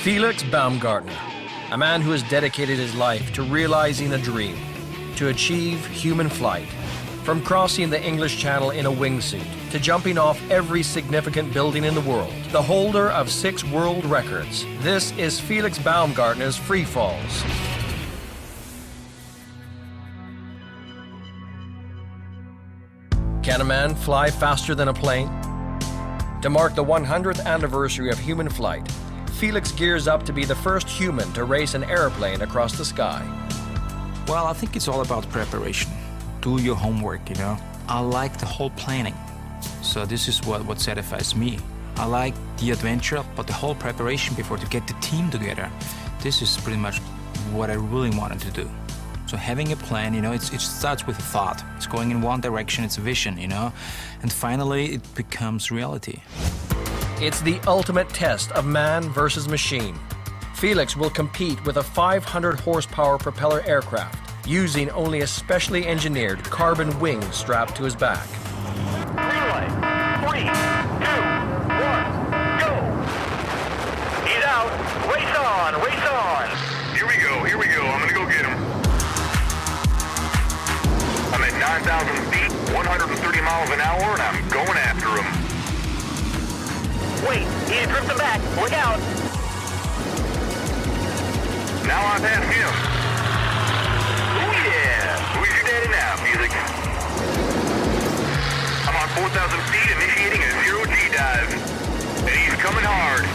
Felix Baumgartner, a man who has dedicated his life to realizing a dream, to achieve human flight. From crossing the English Channel in a wingsuit to jumping off every significant building in the world, the holder of 6 world records, this is Felix Baumgartner's Free Falls. Can a man fly faster than a plane? To mark the 100th anniversary of human flight, Felix gears up to be the first human to race an airplane across the sky. Well, I think it's all about preparation. Do your homework, you know. I like the whole planning. So this is what satisfies me. I like the adventure, but the whole preparation before to get the team together. This is pretty much what I really wanted to do. So having a plan, you know, it starts with a thought. It's going in one direction, it's a vision, you know. And finally, it becomes reality. It's the ultimate test of man versus machine. Felix will compete with a 500 horsepower propeller aircraft, using only a specially engineered carbon wing strapped to his back. Relay. 3, 2, 1, go! He's out. Race on, race on. Here we go. I'm gonna go get him. I'm at 9,000 feet, 130 miles an hour, and I'm going after him. Wait, he's drifting back. Look out. Now I'm past him. Oh yeah! Who's your daddy now, Felix? I'm on 4,000 feet, initiating a zero-G dive. And he's coming hard.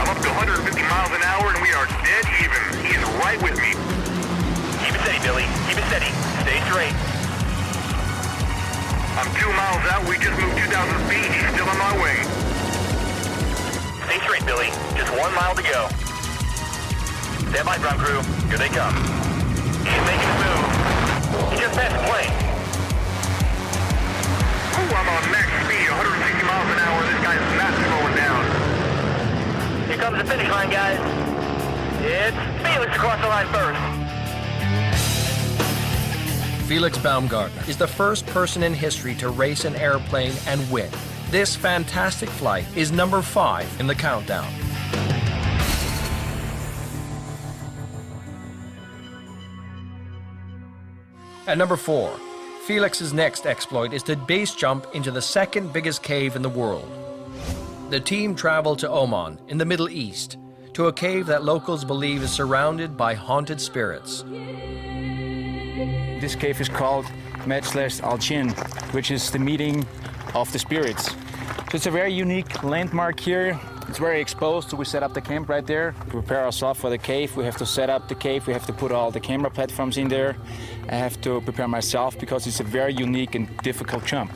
I'm up to 150 miles an hour, and we are dead even. He is right with me. Keep it steady, Billy. Keep it steady. Stay straight. I'm 2 miles out. We just moved 2,000 feet. He's still on my wing. Stay straight, Billy. Just 1 mile to go. Stand by, ground crew. Here they come. He's making a move. He just passed the plane. Ooh, I'm on max speed, 160 miles an hour. This guy's not slowing down. Here comes the finish line, guys. It's Felix across the line first. Felix Baumgartner is the first person in history to race an airplane and win. This fantastic flight is number 5 in the countdown. At number 4, Felix's next exploit is to base jump into the second biggest cave in the world. The team traveled to Oman, in the Middle East, to a cave that locals believe is surrounded by haunted spirits. This cave is called Majlis Al-Jinn, which is the meeting of the spirits. So it's a very unique landmark here. It's very exposed, so we set up the camp right there. To prepare ourselves for the cave, we have to set up the cave, we have to put all the camera platforms in there. I have to prepare myself because it's a very unique and difficult jump.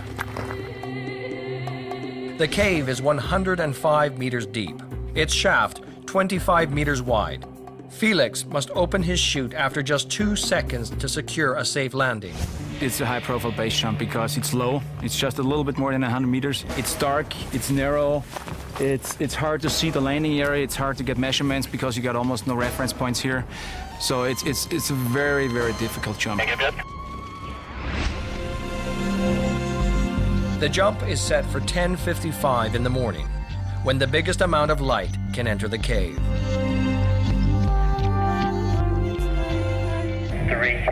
The cave is 105 meters deep, its shaft 25 meters wide. Felix must open his chute after just 2 seconds to secure a safe landing. It's a high-profile base jump because it's low. It's just a little bit more than 100 meters. It's dark, it's narrow, it's hard to see the landing area, it's hard to get measurements because you got almost no reference points here. So it's a very, very difficult jump. The jump is set for 10:55 in the morning, when the biggest amount of light can enter the cave. 3,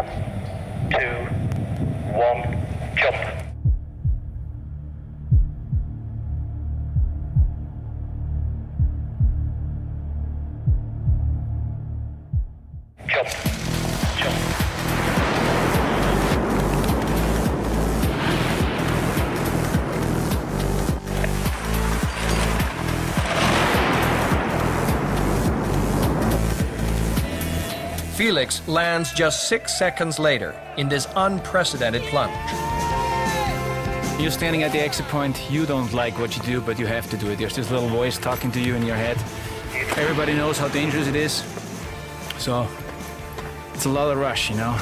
2, 1, jump. Jump. Jump. Felix lands just 6 seconds later in this unprecedented plunge. You're standing at the exit point, you don't like what you do, but you have to do it. There's this little voice talking to you in your head. Everybody knows how dangerous it is, so it's a lot of rush, you know.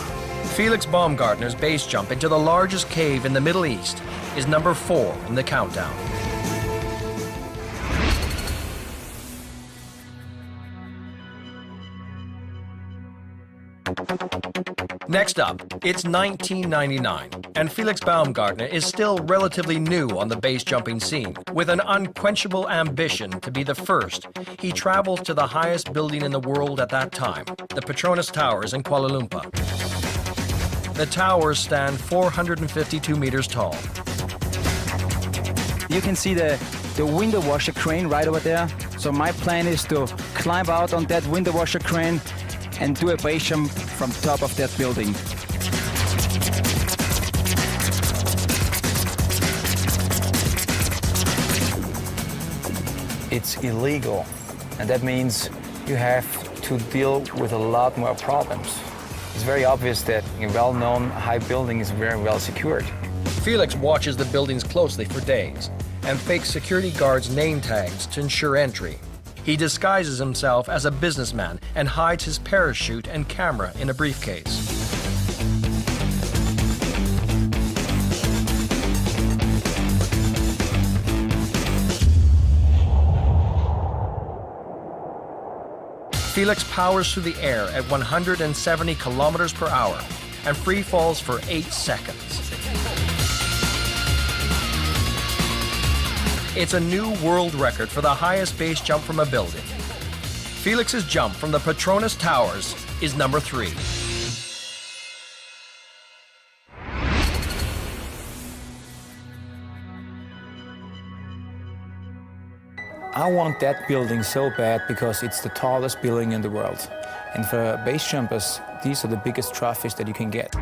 Felix Baumgartner's base jump into the largest cave in the Middle East is number 4 in the countdown. Next up, it's 1999, and Felix Baumgartner is still relatively new on the base jumping scene. With an unquenchable ambition to be the first, he travels to the highest building in the world at that time, the Petronas Towers in Kuala Lumpur. The towers stand 452 meters tall. You can see the window washer crane right over there. So my plan is to climb out on that window washer crane and do a base jump from top of that building. It's illegal, and that means you have to deal with a lot more problems. It's very obvious that a well-known high building is very well secured. Felix watches the buildings closely for days and fakes security guards' name tags to ensure entry. He disguises himself as a businessman and hides his parachute and camera in a briefcase. Felix powers through the air at 170 kilometers per hour and free falls for 8 seconds. It's a new world record for the highest base jump from a building. Felix's jump from the Petronas Towers is number 3. I want that building so bad because it's the tallest building in the world. And for base jumpers, these are the biggest trophies that you can get.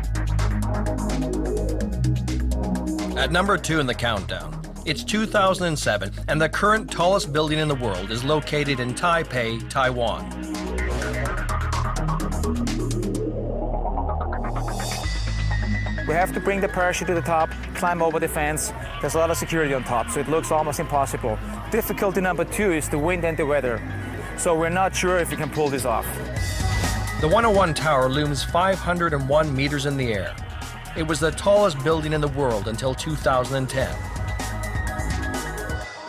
At number 2 in the countdown, it's 2007, and the current tallest building in the world is located in Taipei, Taiwan. We have to bring the parachute to the top, climb over the fence. There's a lot of security on top, so it looks almost impossible. Difficulty number 2 is the wind and the weather. So we're not sure if we can pull this off. The 101 Tower looms 501 meters in the air. It was the tallest building in the world until 2010.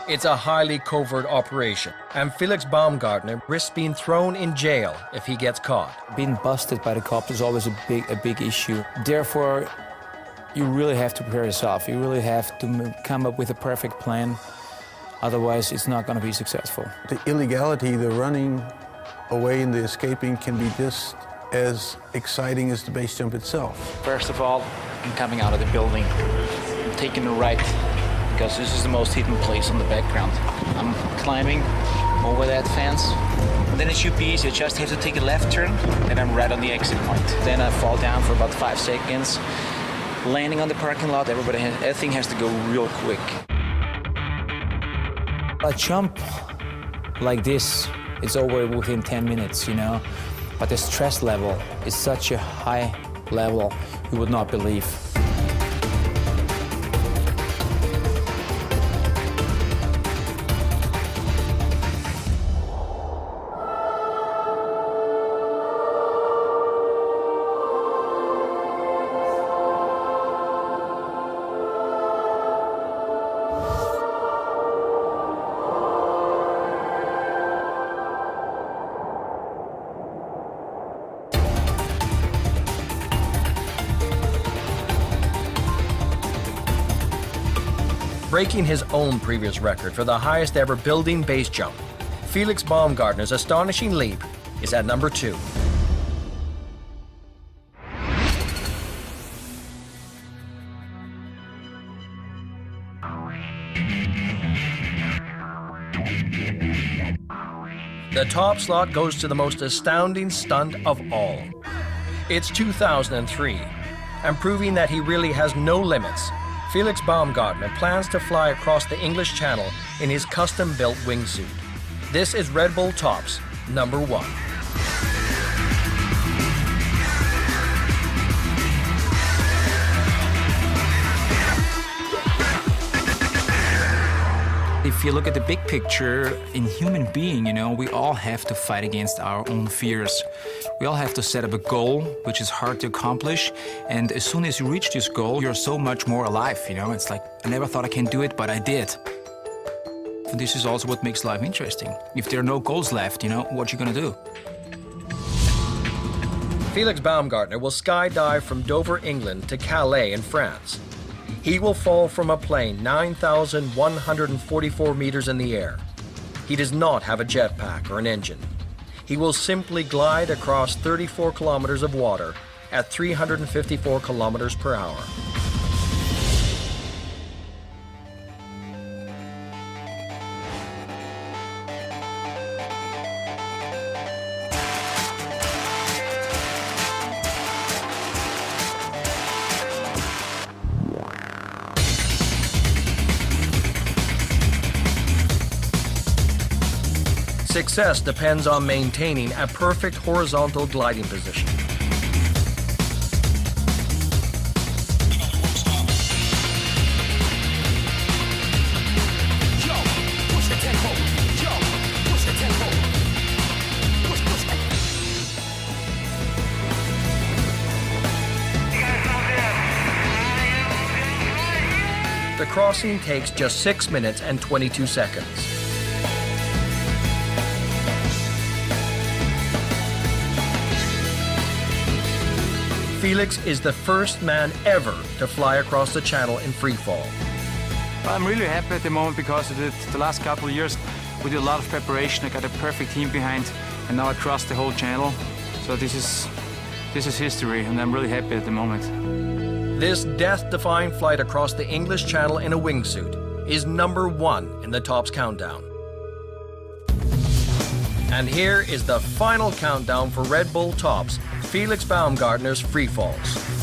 It's a highly covert operation, and Felix Baumgartner risks being thrown in jail if he gets caught. Being busted by the cops is always a big issue. Therefore, you really have to prepare yourself. You really have to come up with a perfect plan. Otherwise, it's not going to be successful. The illegality, the running away and the escaping can be just as exciting as the base jump itself. First of all, I'm coming out of the building. I'm taking a right because this is the most hidden place on the background. I'm climbing over that fence. Then it should be easy. I just have to take a left turn, and I'm right on the exit point. Then I fall down for about 5 seconds. Landing on the parking lot, everything has to go real quick. A jump like this, it's over within 10 minutes, you know? But the stress level is such a high level, you would not believe. Breaking his own previous record for the highest ever building base jump, Felix Baumgartner's astonishing leap is at number 2. The top slot goes to the most astounding stunt of all. It's 2003, and proving that he really has no limits, Felix Baumgartner plans to fly across the English Channel in his custom-built wingsuit. This is Red Bull Top's number 1. If you look at the big picture, in human being, you know, we all have to fight against our own fears. We all have to set up a goal, which is hard to accomplish. And as soon as you reach this goal, you're so much more alive, you know? It's like, I never thought I can do it, but I did. And this is also what makes life interesting. If there are no goals left, you know, what you gonna do? Felix Baumgartner will skydive from Dover, England to Calais in France. He will fall from a plane 9,144 meters in the air. He does not have a jetpack or an engine. He will simply glide across 34 kilometers of water at 354 kilometers per hour. Success depends on maintaining a perfect horizontal gliding position. The crossing takes just 6 minutes and 22 seconds. Felix is the first man ever to fly across the channel in free fall. I'm really happy at the moment because the last couple of years we did a lot of preparation. I got a perfect team behind, and now I crossed the whole channel. So this is history, and I'm really happy at the moment. This death-defying flight across the English Channel in a wingsuit is #1 in the Tops countdown. And here is the final countdown for Red Bull Tops, Felix Baumgartner's free falls.